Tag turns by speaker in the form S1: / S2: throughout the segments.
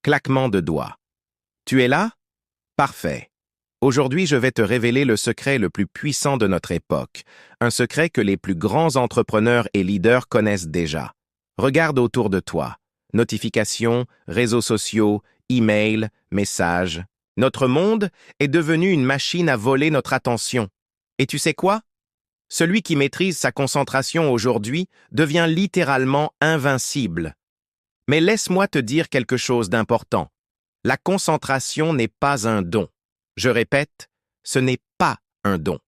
S1: Claquement de doigts. Tu es là? Parfait. Aujourd'hui, je vais te révéler le secret le plus puissant de notre époque, un secret que les plus grands entrepreneurs et leaders connaissent déjà. Regarde autour de toi. Notifications, réseaux sociaux, emails, messages. Notre monde est devenu une machine à voler notre attention. Et tu sais quoi? Celui qui maîtrise sa concentration aujourd'hui devient littéralement invincible. Mais laisse-moi te dire quelque chose d'important. La concentration n'est pas un don. Je répète, ce n'est pas un don.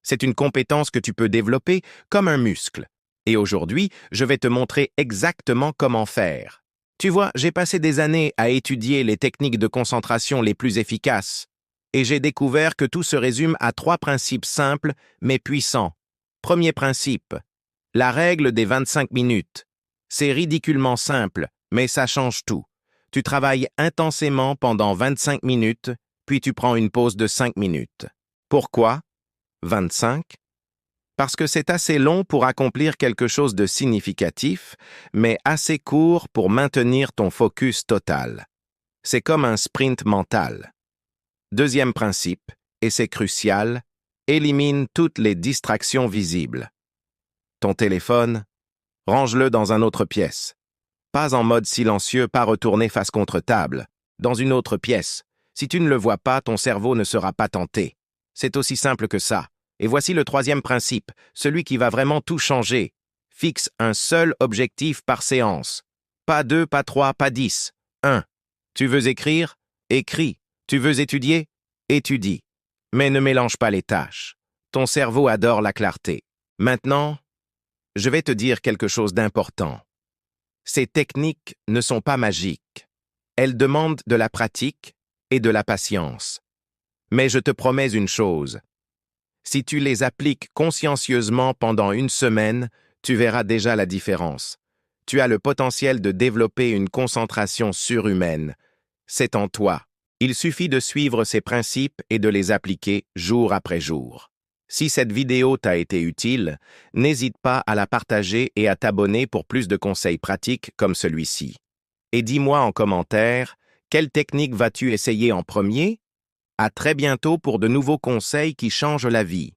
S1: C'est une compétence que tu peux développer comme un muscle. Et aujourd'hui, je vais te montrer exactement comment faire. Tu vois, j'ai passé des années à étudier les techniques de concentration les plus efficaces. Et j'ai découvert que tout se résume à 3 principes simples mais puissants. Premier principe, la règle des 25 minutes. C'est ridiculement simple, mais ça change tout. Tu travailles intensément pendant 25 minutes, puis tu prends une pause de 5 minutes. Pourquoi 25? Parce que c'est assez long pour accomplir quelque chose de significatif, mais assez court pour maintenir ton focus total. C'est comme un sprint mental. Deuxième principe, et c'est crucial, élimine toutes les distractions visibles. Ton téléphone, range-le dans une autre pièce. Pas en mode silencieux, pas retourné face contre table. Dans une autre pièce. Si tu ne le vois pas, ton cerveau ne sera pas tenté. C'est aussi simple que ça. Et voici le troisième principe, celui qui va vraiment tout changer. Fixe un seul objectif par séance. Pas 2, pas 3, pas 10. 1. Tu veux écrire? Écris. Tu veux étudier? Étudie. Mais ne mélange pas les tâches. Ton cerveau adore la clarté. Maintenant, je vais te dire quelque chose d'important. Ces techniques ne sont pas magiques. Elles demandent de la pratique et de la patience. Mais je te promets une chose. Si tu les appliques consciencieusement pendant une semaine, tu verras déjà la différence. Tu as le potentiel de développer une concentration surhumaine. C'est en toi. Il suffit de suivre ces principes et de les appliquer jour après jour. Si cette vidéo t'a été utile, n'hésite pas à la partager et à t'abonner pour plus de conseils pratiques comme celui-ci. Et dis-moi en commentaire, quelle technique vas-tu essayer en premier? À très bientôt pour de nouveaux conseils qui changent la vie.